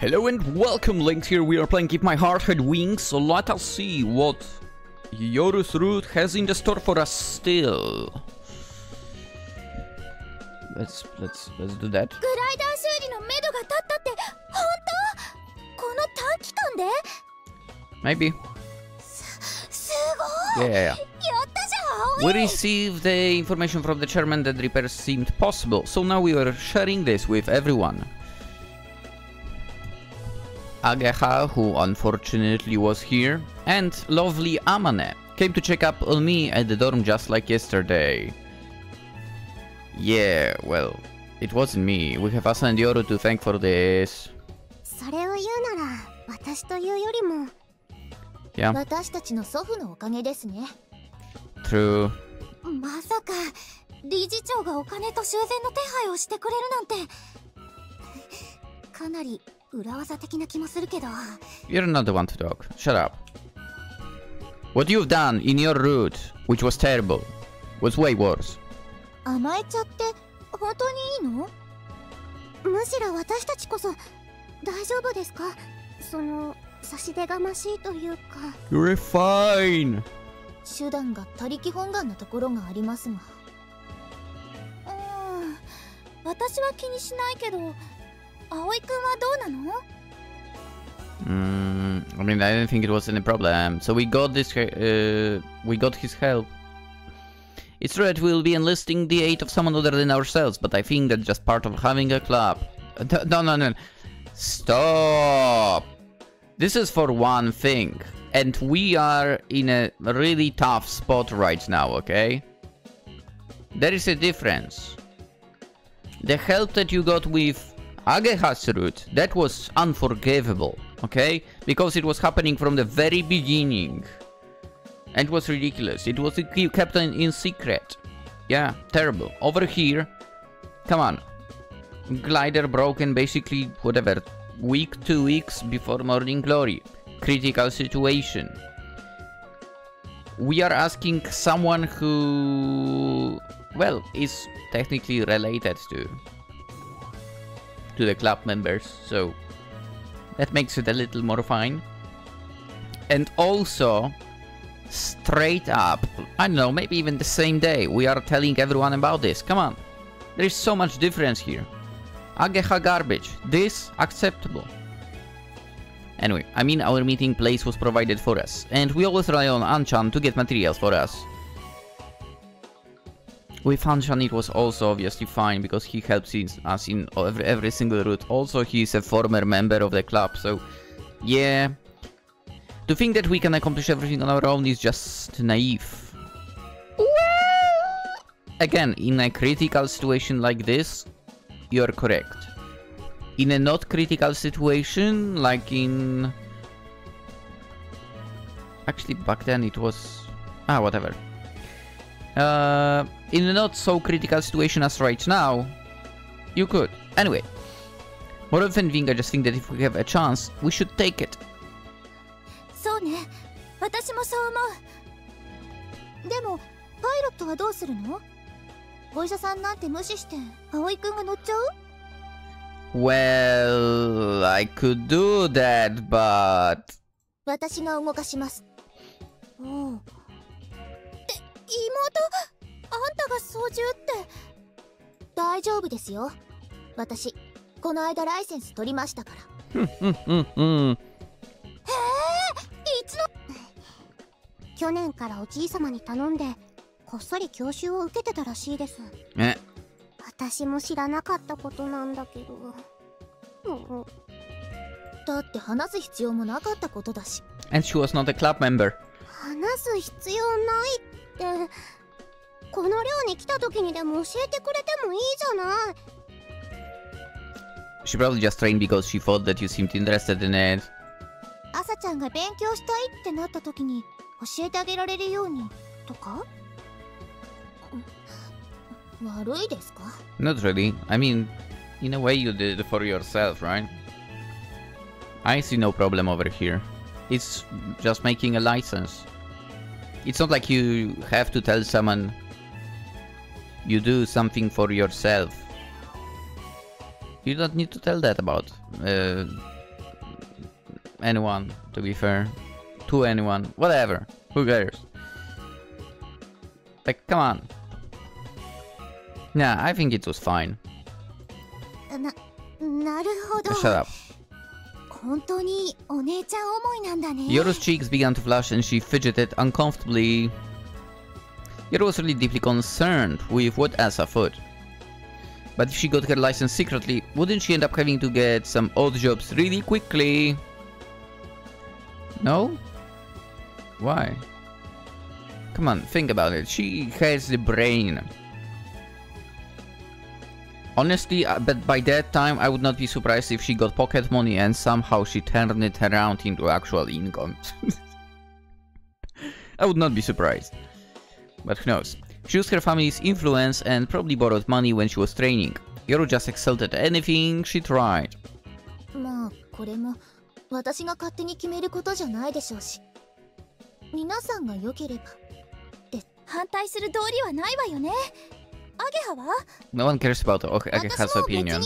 Hello and welcome, Lynx here. We are playing Keep My Heart Had Wings, so let us see what Yoru's route has in the store for us still. Let's do that. Maybe. Yeah. We received the information from the chairman that repairs seemed possible, so now we are sharing this with everyone. Ageha, who unfortunately was here, and lovely Amane came to check up on me at the dorm just like yesterday. Yeah, well, it wasn't me. We have Asa and Yoru to thank for this. Yeah. True. You're not the one to talk. Shut up. What you've done in your route, which was terrible, was way worse. You're fine. I mean, I didn't think it was any problem. So we got this. We got his help. It's true that we'll be enlisting the aid of someone other than ourselves, but I think that's just part of having a club. No. Stop. This is for one thing, and we are in a really tough spot right now. Okay. There is a difference. The help that you got with Ageha's route, that was unforgivable, okay? Because it was happening from the very beginning. And it was ridiculous. It was kept in secret. Yeah, terrible. Over here, come on. Glider broken basically, whatever, week, 2 weeks before Morning Glory. Critical situation. We are asking someone who, well, is technically related to the club members, so that makes it a little more fine. And also, straight up, I don't know, maybe even the same day, we are telling everyone about this. Come on, there is so much difference here. Ageha garbage, this acceptable. Anyway, I mean, our meeting place was provided for us, and we always rely on Anchan to get materials for us. With Hanshan it was also obviously fine, because he helps us in every single route. Also, he is a former member of the club, so yeah. To think that we can accomplish everything on our own is just naive. Well, again, in a critical situation like this, you're correct. In a not critical situation, like in... Actually, back then it was... whatever. In a not so critical situation as right now, you could. Anyway, more than anything, I just think that if we have a chance, we should take it. Well, I could do that, but... And she was not a club member. She probably just trained because she thought that you seemed interested in it. Not really. I mean, in a way you did it for yourself, right? I see no problem over here. It's just making a license. It's not like you have to tell someone you do something for yourself. You don't need to tell that about anyone, to be fair. To anyone. Whatever. Who cares? Like, come on. Nah, I think it was fine. Shut up. Yoru's cheeks began to flush and she fidgeted uncomfortably. Yoru was really deeply concerned with what Asa thought. But if she got her license secretly, wouldn't she end up having to get some odd jobs really quickly? No? Why? Come on, think about it. She has the brain. Honestly, but by that time, I would not be surprised if she got pocket money and somehow she turned it around into actual income. I would not be surprised. But who knows. She used her family's influence and probably borrowed money when she was training. Yoru just excelled at anything she tried. No one cares about Ageha's opinion.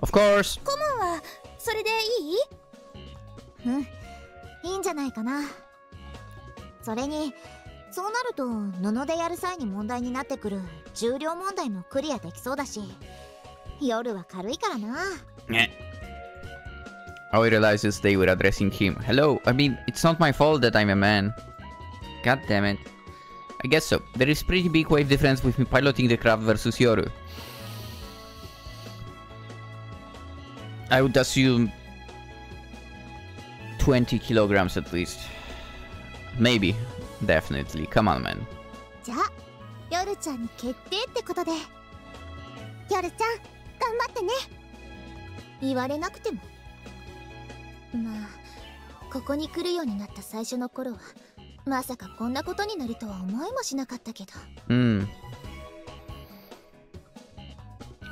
Of course! Aoi realizes they were addressing him. Hello, I mean, it's not my fault that I'm a man. God damn it. I guess so. There is pretty big weight difference with me piloting the craft versus Yoru. I would assume 20 kilograms at least. Maybe. Definitely. Come on, man.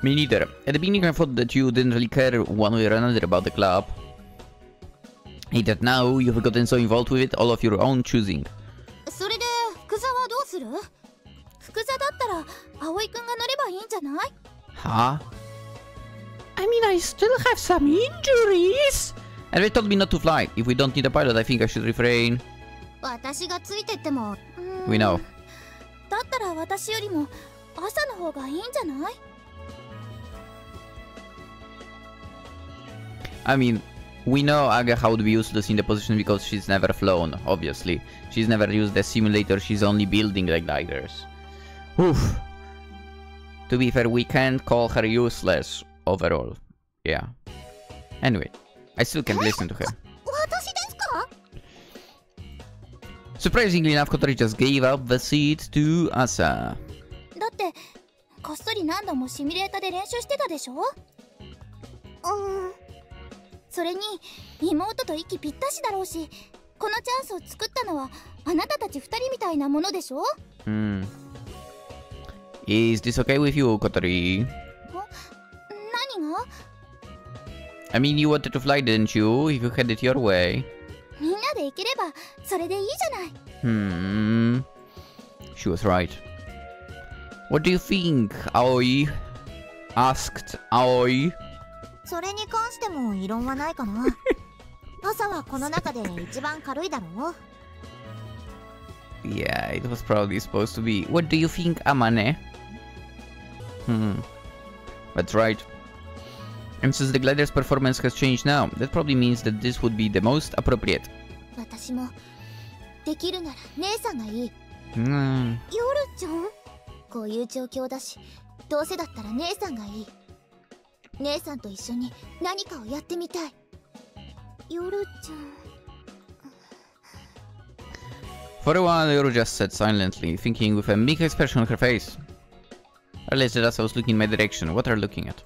Me neither. At the beginning I thought that you didn't really care one way or another about the club. Hey, that now you've gotten so involved with it, all of your own choosing. Huh? I mean, I still have some injuries! And they told me not to fly. If we don't need a pilot, I think I should refrain. We know. I mean, we know Ageha would be useless in the position because she's never flown, obviously. She's never used a simulator, she's only building the gliders. Oof. To be fair, we can't call her useless overall. Yeah. Anyway, I still can't listen to her. Surprisingly enough, Kotori just gave up the seat to Asa. Is this okay with you, Kotori? I mean, you wanted to fly, didn't you? If you had it your way. She was right. What do you think, Aoi? Asked Aoi. Yeah, it was probably supposed to be. What do you think, Amane? That's right. And since the glider's performance has changed now, that probably means that this would be the most appropriate. For a while, Yoru just sat silently, thinking with a meek expression on her face. I realized that Asa was looking in my direction. What are you looking at?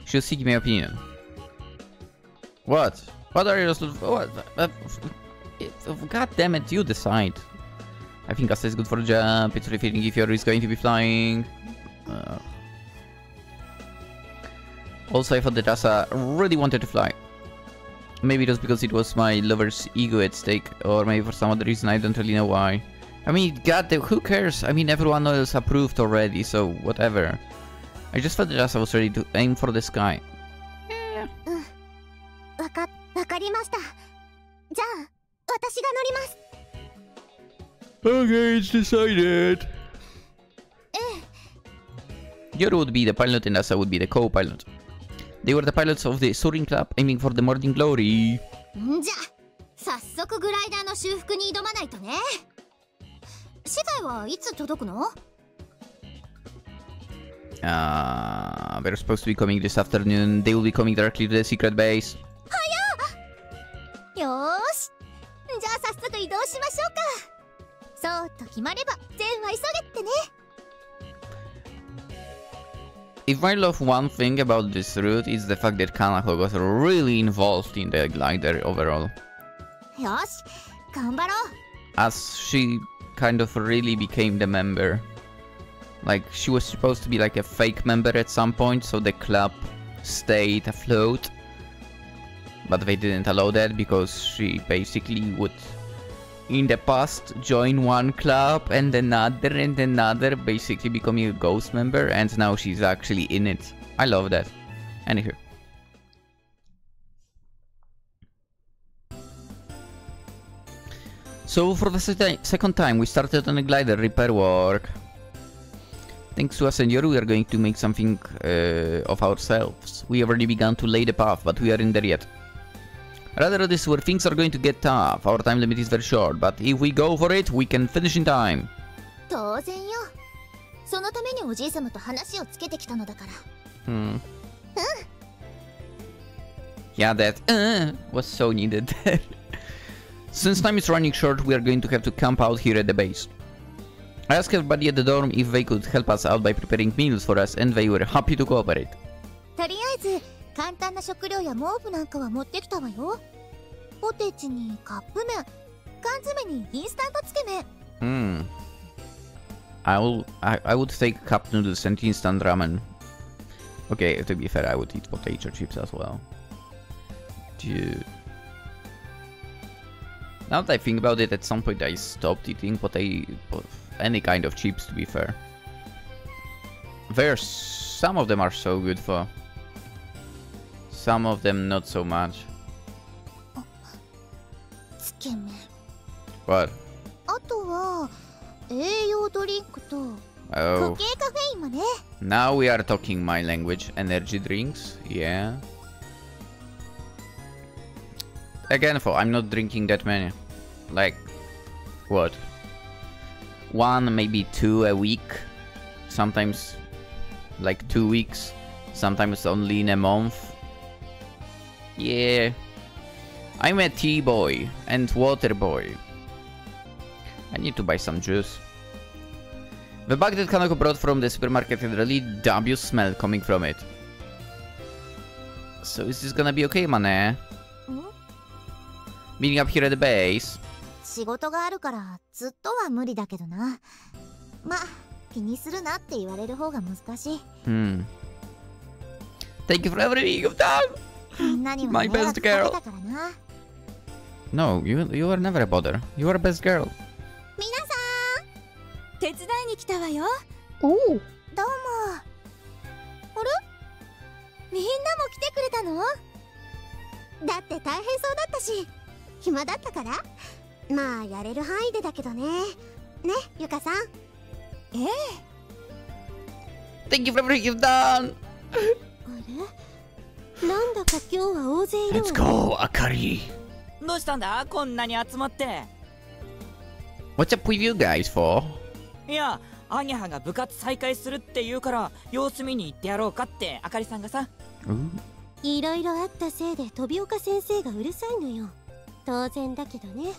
She was seeking my opinion. What? What are you what? God damn it, you decide. I think Asa is good for a jump. It's refitting if Yoru is going to be flying. Also, I thought that Asa really wanted to fly. Maybe it was because it was my lover's ego at stake, or maybe for some other reason, I don't really know why. I mean, god damn, who cares? I mean, everyone else approved already, so whatever. I just felt that Asa was ready to aim for the sky. Yeah. かりました。じゃあ、私が乗ります。Okay, it's decided. Yoru would be the pilot and Asa would be the co-pilot. They were the pilots of the soaring club, aiming for the morning glory. じゃあ、早速グライダーの修復に挑まないとね。資材はいつ届くの？ They're supposed to be coming this afternoon. They will be coming directly to the secret base. よーし。じゃあ早速移動しましょうか。そうと決まれば全は急げってね。If I love one thing about this route, it's the fact that Kanako got really involved in the glider overall. よし、頑張ろう。As she kind of really became the member. Like, she was supposed to be like a fake member at some point, so the club stayed afloat. But they didn't allow that because she basically would, in the past, join one club and another, basically becoming a ghost member, and now she's actually in it. I love that. Anywho. So for the second time, we started on a glider repair work. Thanks to us and Yoru, we are going to make something of ourselves. We already begun to lay the path, but we aren't there yet. Rather, this is where things are going to get tough. Our time limit is very short, but if we go for it, we can finish in time. 当然よ。そのためにおじい様と話をつけてきたのだから。Yeah, that was so needed. Since time is running short, we are going to have to camp out here at the base. I asked everybody at the dorm if they could help us out by preparing meals for us, and they were happy to cooperate. とりあえず簡単な食料や毛布なんかは持ってきたわよ。ポテチにカップ麺、缶詰にインスタントつけ麺。I would take cup noodles and instant ramen. Okay, to be fair, I would eat potato chips as well. Dude. Now that I think about it, at some point I stopped eating any kind of chips, to be fair. Some of them are so good for. Some of them not so much. つけ麺。What? あとは栄養ドリンクと Oh. 固形カフェインもね。Now we are talking my language. Energy drinks, yeah. Again, I'm not drinking that many. Like, what? 1, maybe 2 a week. Sometimes, like 2 weeks. Sometimes only in a month. Yeah. I'm a tea boy and water boy. I need to buy some juice. The bag that Kanako brought from the supermarket had a really dubious smell coming from it. So is this gonna be okay, Mane? Meeting up here at the base. 仕事があるからずっとは無理だけどな。ま、気にするなって言われる方が難しい。Thank you for everything you've done! みんなには My 迷 best 惑かけ girl. たからな。No, you are never a bother. You are a best girl. 皆さん、手伝いに来たわよ。どうも。あれ？みんなも来てくれたの？だって大変そうだったし、暇だったから。まあやれる範囲でだけどね。ね、ゆかさん。Thank you for everything you've done! あれ？なんだか今日は大勢いるわ。 Let's go, Akari! どうしたんだこんなに集まって。 What's up with you guys for? いや、アニャハが部活再開するって言うから様子見に行ってやろうかってあかりさんがさ。いろいろあったせいで飛岡先生がうるさいのよ。当然だけどね。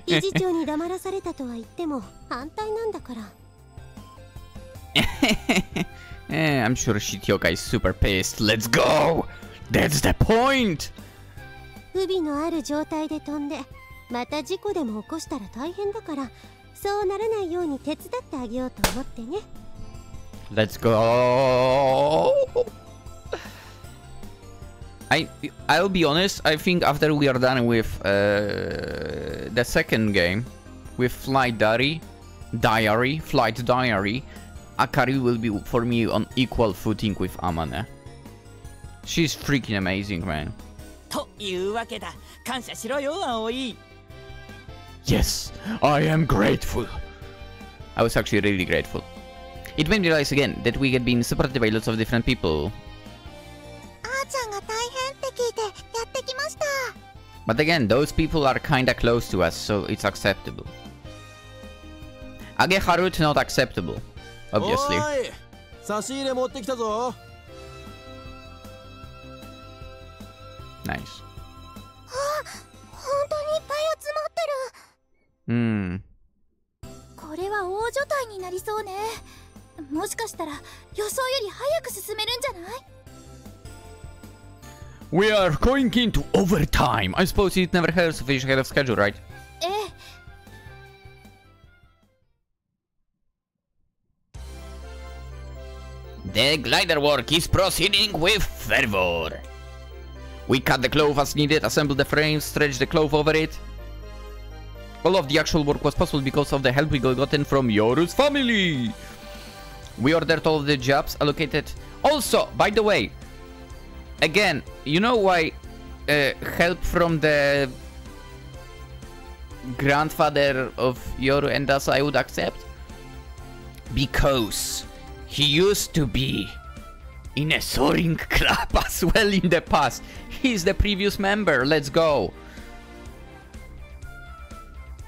理事長に黙らされたとは言っても反対なんだから。I'm sure Shitioka is super pissed. Let's go! That's the point! 不備のある状態で飛んでまた事故でも起こしたら大変だから、そうならないように手伝ってあげようと思ってね。 Let's go! I'll be honest, I think after we are done with the second game, with Flight Diary, Akari will be for me on equal footing with Amane. She's freaking amazing, man. というわけだ。感謝しろよ、葵。Yes, I am grateful. I was actually really grateful. It made me realize again that we had been supported by lots of different people. あーちゃんが大変って聞いてやってきました。 But again, those people are kinda close to us, so it's acceptable. Ageharut not acceptable, obviously. おい、差し入れ持ってきたぞ。 Nice. 本当にいっぱい集まってる。これは大所帯になりそうね。もしかしたら予想より早く進めるんじゃない？ We are going into overtime. I suppose it never hurts to finish ahead of schedule, right? ええ。 The glider work is proceeding with fervor. We cut the cloth as needed, assemble the frame, stretch the cloth over it. All of the actual work was possible because of the help we gotten from Yoru's family. We ordered all of the jobs allocated. Also, by the way, again, you know why help from the grandfather of Yoru and us I would accept? Because he used to be in a soaring club as well in the past. He's the previous member. Let's go.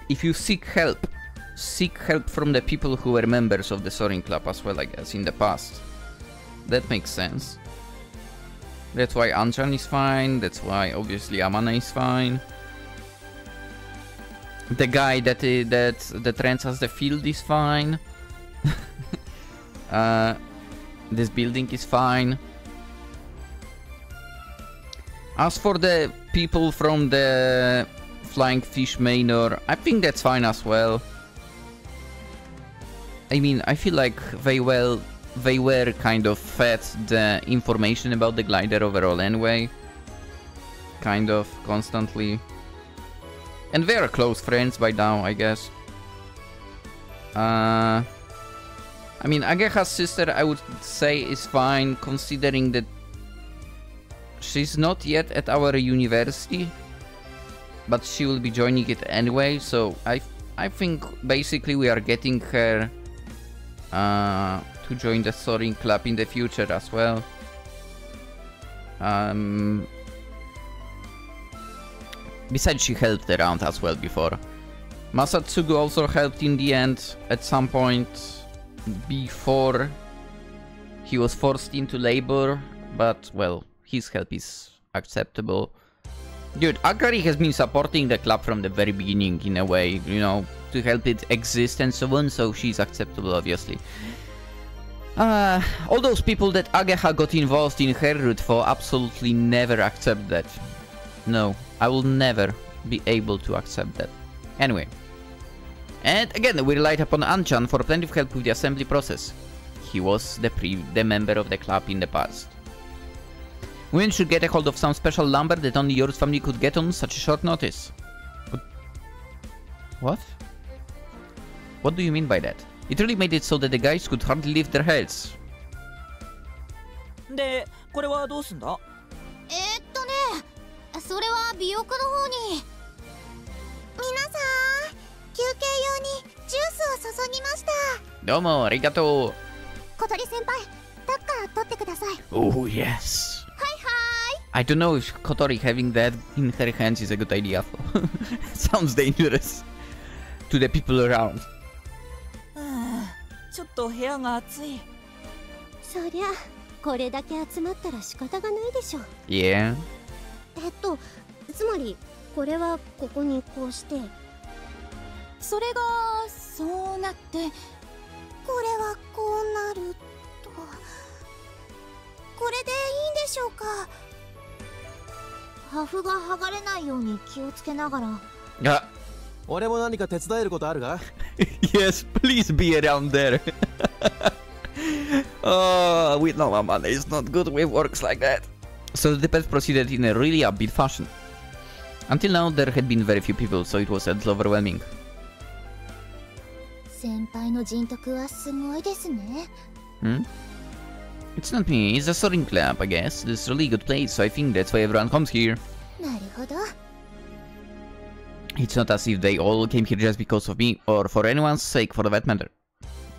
If you seek help from the people who were members of the soaring club as well, I guess, in the past. That makes sense. That's why Anchan is fine. That's why obviously Amana is fine. The guy that rents us the field is fine. This building is fine. As for the people from the Flying Fish Manor, I think that's fine as well. I mean, I feel like they were kind of fed the information about the glider overall anyway. Kind of, constantly. And they are close friends by now, I guess. I mean, Ageha's sister, I would say, is fine, considering that she's not yet at our university, but she will be joining it anyway, so I think basically we are getting her to join the soaring club in the future as well. Besides, she helped around as well before. Masatsugu also helped in the end at some point before he was forced into labor, but well, his help is acceptable. Dude, Akari has been supporting the club from the very beginning in a way, you know, to help it exist and so on, so she's acceptable, obviously. All those people that Ageha got involved in her route for absolutely never accept that. No, I will never be able to accept that. Anyway. And again, we relied upon Anchan for plenty of help with the assembly process. He was the member of the club in the past. We should get a hold of some special lumber that only Yoru's family could get on such a short notice. What? What do you mean by that? It really made it so that the guys could hardly lift their heads. で、これはどうすんだ？それは美容家の方に。皆さん、休憩用にジュースを注ぎました。どうも、ありがとう。小鳥先輩、タッカー取ってください。Oh, yes. はいはい。 I don't know if Kotori having that in her hands is a good idea. Sounds dangerous to the people around. ちょっと部屋が暑い。そりゃこれだけ集まったら仕方がないでしょ。 Yeah. つまりこれはここにこうして、それがそうなって、これはこうなると。これでいいんでしょうか。破風が剥がれないように気をつけながら。俺も何か手伝えることあるか？ Yes, please be around there. Oh, we know Amane is not good with works like that. So the pet proceeded in a really upbeat fashion. Until now, there had been very few people, so it was a little overwhelming. 先輩の人徳はすごいですね。It's not me, it's the soaring club, I guess. This is a really good place, so I think that's why everyone comes here. なるほど。 It's not as if they all came here just because of me, or for anyone's sake for that matter.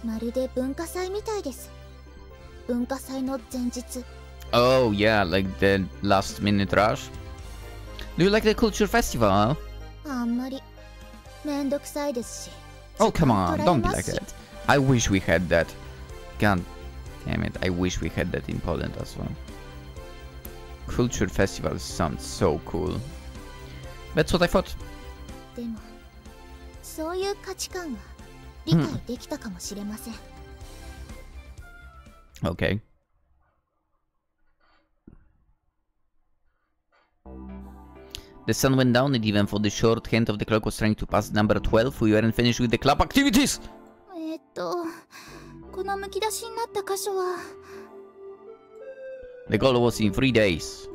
まるで文化祭みたいです。文化祭の前日。 Oh yeah, like the last minute rush. Do you like the culture festival? あんまりめんどくさいですし。 Oh come on, don't be 取られま like すし that. I wish we had that. God damn it, I wish we had that in Poland as well. Culture festival sounds so cool. That's what I thought. でもそういう価値観は理解できたかもしれません。 Okay. The sun went down, and even though the short hand of the clock was trying to pass number 12, we weren't finished with the club activities! このむき出しになった箇所は The goal was in 3 days.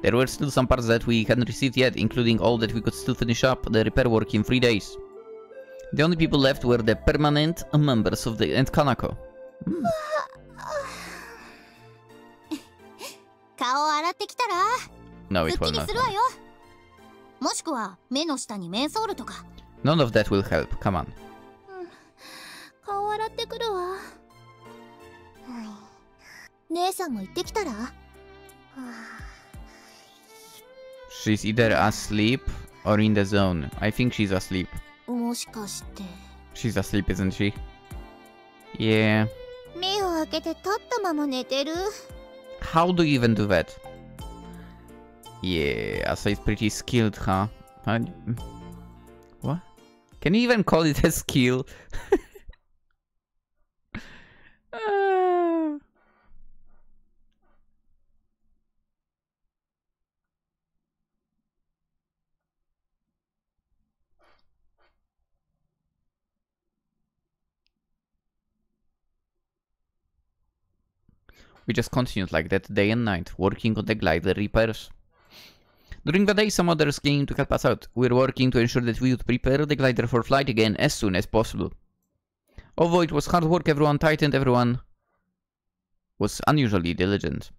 There were still some parts that we hadn't received yet, including all that we could still finish up the repair work in 3 days. The only people left were the permanent members of the and Kanako. 顔を洗ってきたら No, す it っき will り not. するわよ。もしくは目の下にメンソールとか。 None of that will help, come on. 顔洗ってくるわ。姉さんも行ってきたら。 She's either asleep or in the zone. I think she's asleep. もしかして。 She's asleep, isn't she? Yeah. 目を開けて立ったまま寝てる。 How do you even do that? Yeah, Asa is pretty skilled, huh? What? Can you even call it a skill? We just continued like that day and night, working on the glider repairs. During the day, some others came to help us out. We were working to ensure that we would prepare the glider for flight again as soon as possible. Although it was hard work, everyone tightened, everyone was unusually diligent.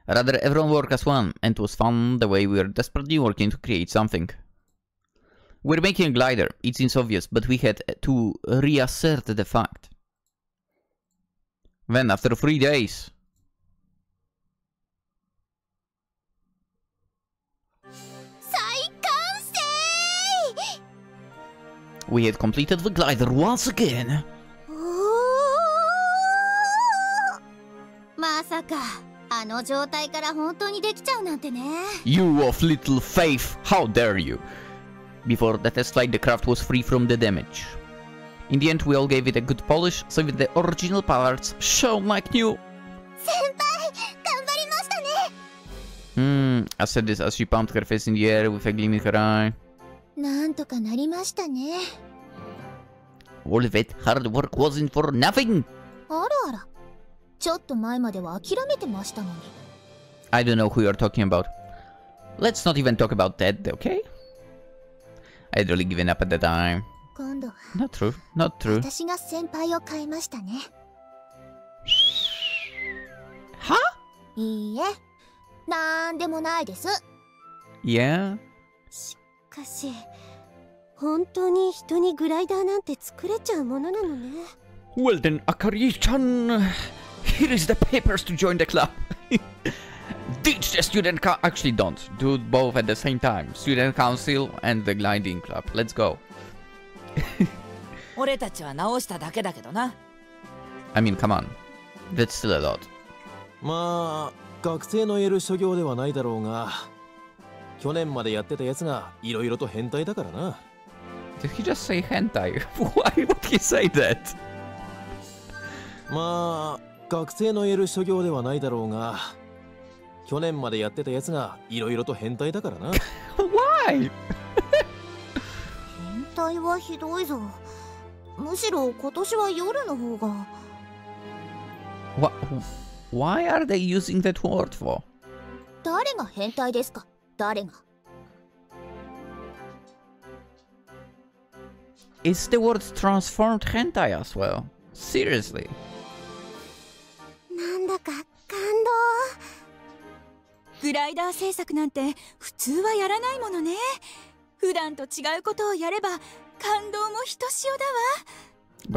Rather, everyone worked as one, and it was fun the way we were desperately working to create something. We're making a glider, it seems obvious, but we had to reassert the fact. Then, after 3 days... We had completed the glider once again. まさかあの状態から本当にできちゃうなんてね。 You of little faith, how dare you! Before the test flight, the craft was free from the damage. In the end, we all gave it a good polish, so that the original parts shone like new. 先輩、頑張りましたね。 I said this as she pumped her face in the air with a gleam in her eye. なんとかなりましたね。 All of it hard work wasn't for nothing! あらあら。ちょっと前までは諦めてましたのに。I don't know who you're talking about. Let's not even talk about that, okay? I'd really given up at the time. 今度は Not true, not true. 私が先輩を変えましたね。Huh? いいえ、なんでもないです。 Yeah? しかし本当に人にグライダーなんて作れちゃうものなのね。 Well then, Akari-chan, here is the papers to join the club. Ditch the student actually don't. Do both at the same time. Student council and the gliding club. Let's go. 俺たちは直しただけだけどな。 I mean, come on. That's still a lot. まあ学生の言える所業ではないだろうが、去年までやってたやつがいろいろと変態だからな。 Did he just say hentai? Why would he say that? まあ学生の言える所業ではないだろうが、去年までやってたやつがいろいろと変態だからな。Why? 変態はひどいぞ。むしろ今年は夜の方が。Why are they using that word for? 誰が変態ですか？誰が？ Is the word transformed hentai as well? Seriously? なんだか感動。グライダー制作なんて普通はやらないものね。普段と違うことをやれば感動もひとしおだ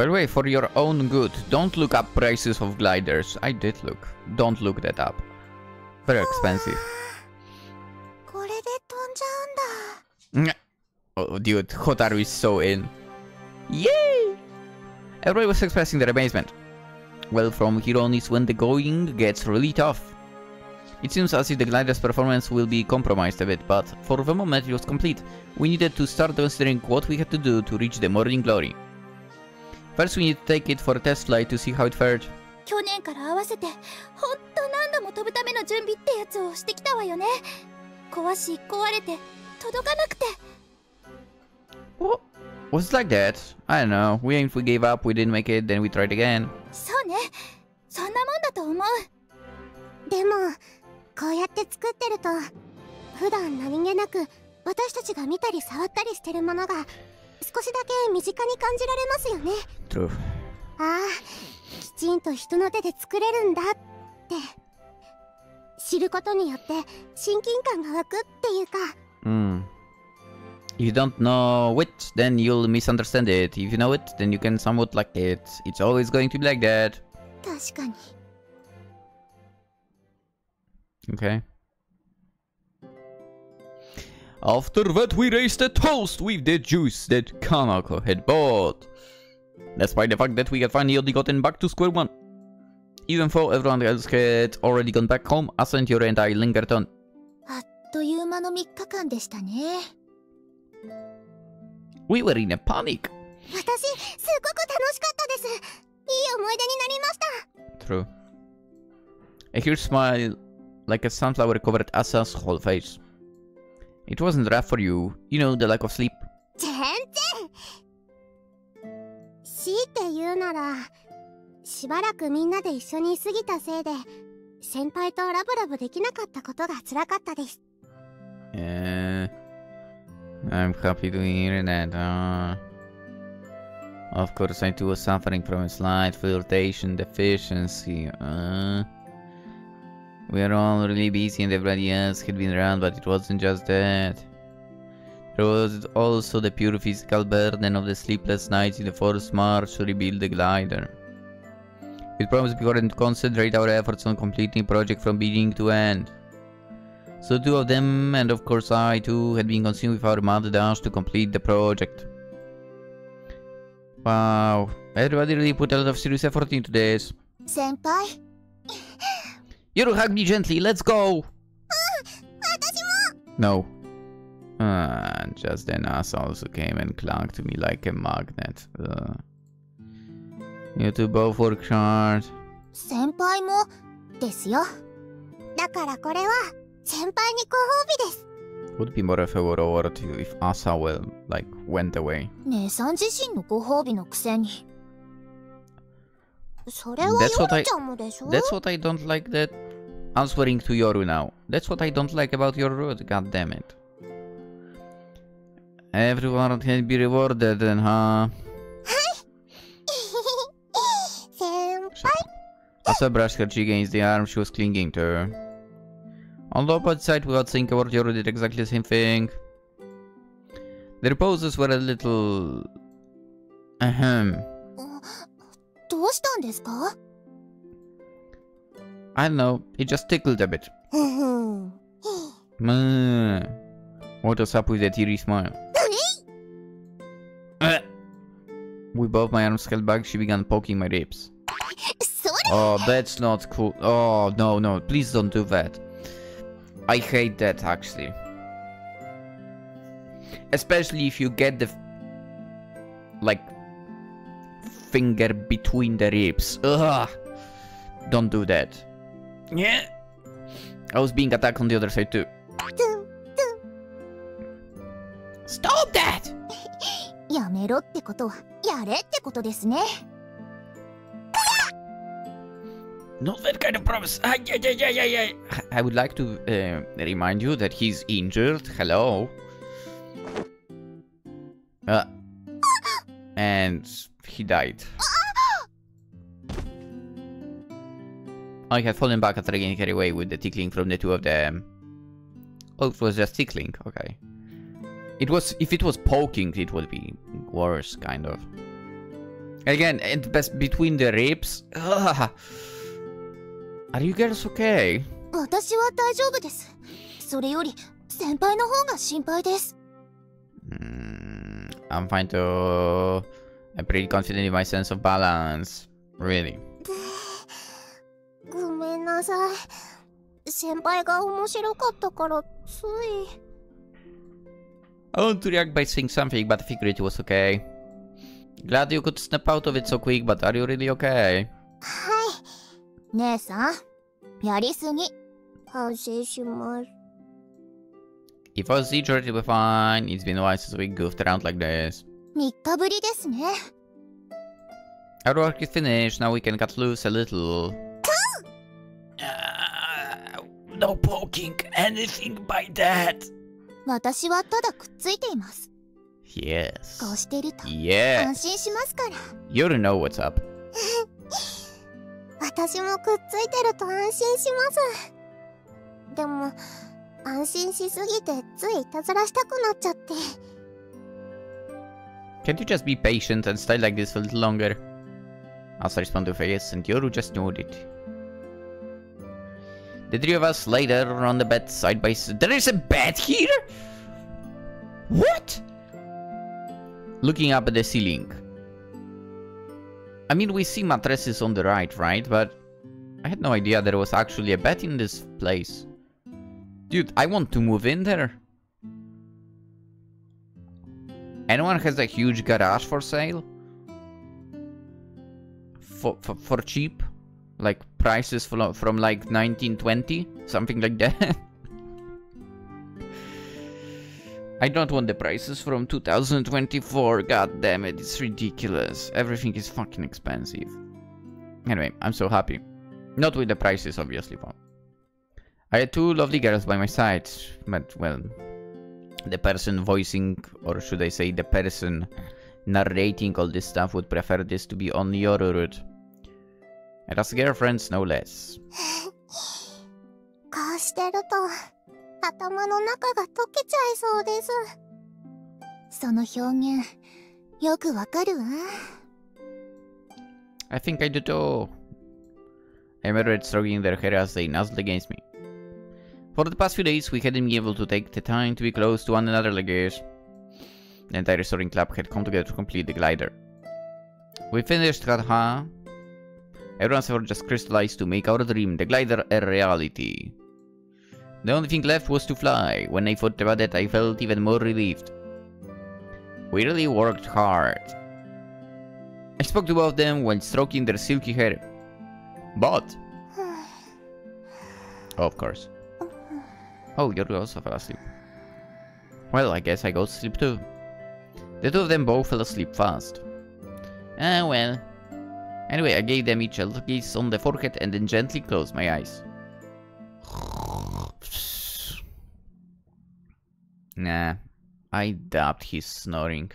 わ。 By the way, for your own good, don't look up prices of gliders. I did look. Don't look that up. Very expensive. これで飛んじゃうんだ。 Oh, dude, Kotaru is so in. Yay! Everybody was expressing their amazement. Well, from here on is when the going gets really tough. It seems as if the glider's performance will be compromised a bit, but for the moment it was complete. We needed to start considering what we had to do to reach the morning glory. First we need to take it for a test flight to see how it fared. 去年から合わせてほんと何度も飛ぶための準備ってやつをしてきたわよね。壊し壊れて届かなくて。 What? Was it like that? I don't know. We aimed, we gave up, we didn't make it, then we tried again. そうね、そんなもんだと思う。でもこうやって作ってると普段何気なく私たちが見たり触ったりしてるものが少しだけ身近に感じられますよね。 True. ああ、きちんと人の手で作れるんだって知ることによって親近感が湧くっていうか。If you don't know it, then you'll misunderstand it. If you know it, then you can somewhat like it. It's always going to be like that. 確かに。 Okay. After that, we raised a toast with the juice that Kanako had bought. Despite the fact that we had finally gotten back to square one. Even though everyone else had already gone back home, Asa and Yoru and I lingered on. あっという間の3日間でしたね。 We were in a panic. 私すっごく楽しかったです。いい思い出になりました。 True. A huge smile, like a sunflower, covered Asa's whole face. It wasn't rough for you, you know, the lack of sleep. 全然。強いて言うなら、しばらくみんなで一緒に過ぎたせいで、先輩とラブラブできなかったことが辛かったです。 I'm happy to hear that. Of course, I too was suffering from a slight flirtation deficiency. We are all really busy and everybody else had been around, but it wasn't just that. There was also the pure physical burden of the sleepless nights in the forced march to rebuild the glider. We promised beforehand to concentrate our efforts on completing the project from beginning to end. So two of them, and of course I too, had been consumed with our mad dash to complete the project. Wow, everybody really put a lot of serious effort into this. 先輩 Yoru, hug me gently, let's go! No. Just then Asa also came and clung to me like a magnet. You two both work hard. 先輩もですよ。だからこれは先輩にご褒美です。 Would be more of a reward if Asa went away. 姉さん自身のご褒美のくせに。それはヨルちゃんもでしょ。 That's what I don't like that... Answering to Yoru now. That's what I don't like about your road, god damn it. Everyone can be rewarded then, huh? 先輩。 Asa brushed her cheek against the arm she was clinging to. On the opposite side, without thinking about Yoru did exactly the same thing. Their poses were a little... どうしたんですか？ I don't know, it just tickled a bit. What was up with the teary smile? With both my arms held back, she began poking my ribs. Oh, that's not cool. Oh, no, please don't do that. I hate that, actually. Especially if you get the... finger between the ribs. Ugh! Don't do that. Yeah. I was being attacked on the other side too. Stop that! やめろってことはやれってことですね。 Not that kind of promise. I would like to remind you that he's injured. Hello. And he died. I had fallen back after getting carried away with the tickling from the two of them. Oh, it was just tickling. Okay. It was, if it was poking, it would be worse, kind of. Again, it best between the ribs. Ugh. Are you girls okay? 私は大丈夫です。それより先輩の方が心配です。I'm fine too. I'm pretty confident in my sense of balance. Really. ごめんなさい。先輩が面白かったからつい。I want to react by saying something, but I figured it was okay. Glad you could snap out of it so quick, but are you really okay? はい。姉さん、やりすぎ。反省します。If I was teacher, it would be fine. It's been a while since we goofed around like this. 3日ぶりですね。Our work is finished. Now we can cut loose a little. No poking anything by that. 私はただくっついています。Yes. こうしてると Yeah. 安心しますから。You don't know what's up. 私もくっついてると安心します。でも安心しすぎてついいたずらしたくなっちゃって。Can't you just be patient and stay like this for a little longer? Asa responded with a yes, and Yoru just nodded. The three of us lay there on the bed side by side. There is a bed here? What? Looking up at the ceiling. I mean, we see mattresses on the right, but I had no idea there was actually a bed in this place. Dude, I want to move in there. Anyone has a huge garage for sale? For cheap? Like prices from like 1920? Something like that? I don't want the prices from 2024, god damn it, it's ridiculous. Everything is fucking expensive. Anyway, I'm so happy. Not with the prices, obviously, but I had two lovely girls by my side, but well, the person voicing, or should I say the person narrating all this stuff would prefer this to be on Yoru route. And as girlfriends, no less. こうしてると頭の中が溶けちゃいそうです。その表現、よくわかるわ。I think I do too. I remember stroking their hair as they nuzzled against me. For the past few days, we hadn't been able to take the time to be close to one another like this. The entire soaring club had come together to complete the glider. We finished, haha. Everyone's effort just crystallized to make our dream, the glider, a reality. The only thing left was to fly. When I thought about it, I felt even more relieved. We really worked hard. I spoke to both of them while stroking their silky hair. But... of course. Oh, Yoru also fell asleep. Well, I guess I go to sleep too. The two of them both fell asleep fast. Ah, well. Anyway, I gave them each a little kiss on the forehead and then gently closed my eyes. Nah, I doubt he's snoring.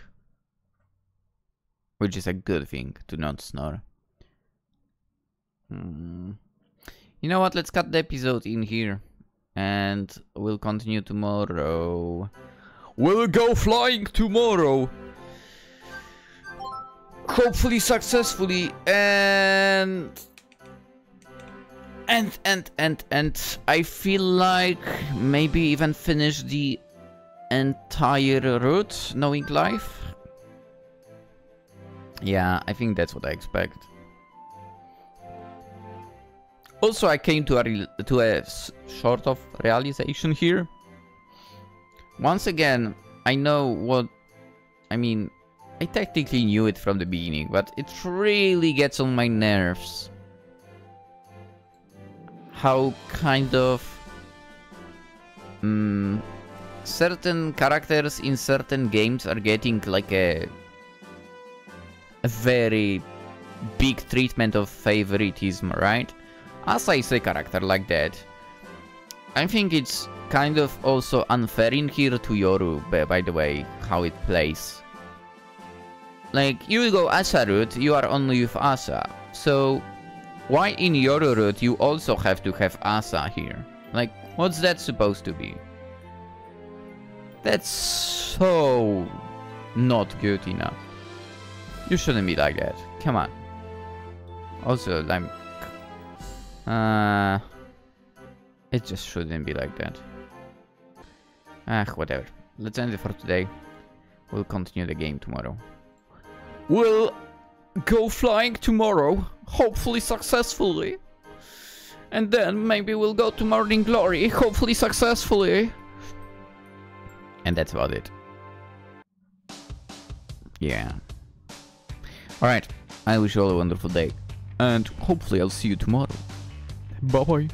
Which is a good thing, to not snore. You know what, let's cut the episode in here. And we'll continue tomorrow. We'll go flying tomorrow! Hopefully successfully, and I feel like maybe even finish the entire route, knowing life. Yeah, I think that's what I expect. Also, I came to a sort of realization here. Once again, I know what... I mean, I technically knew it from the beginning, but it really gets on my nerves. How kind of... certain characters in certain games are getting like a very big treatment of favoritism, right? As I say character like that, I think it's kind of also unfair in here to Yoru, by the way, how it plays. Like, you go Asa route, you are only with Asa. So, why in Yoru route you also have to have Asa here? Like, what's that supposed to be? That's so not good enough. You shouldn't be like that. Come on. Also, it just shouldn't be like that. Whatever. Let's end it for today. We'll continue the game tomorrow. We'll go flying tomorrow, hopefully successfully. And then maybe we'll go to Morning Glory, hopefully successfully. And that's about it. Yeah. Alright, I wish you all a wonderful day. And hopefully I'll see you tomorrow. Bye bye.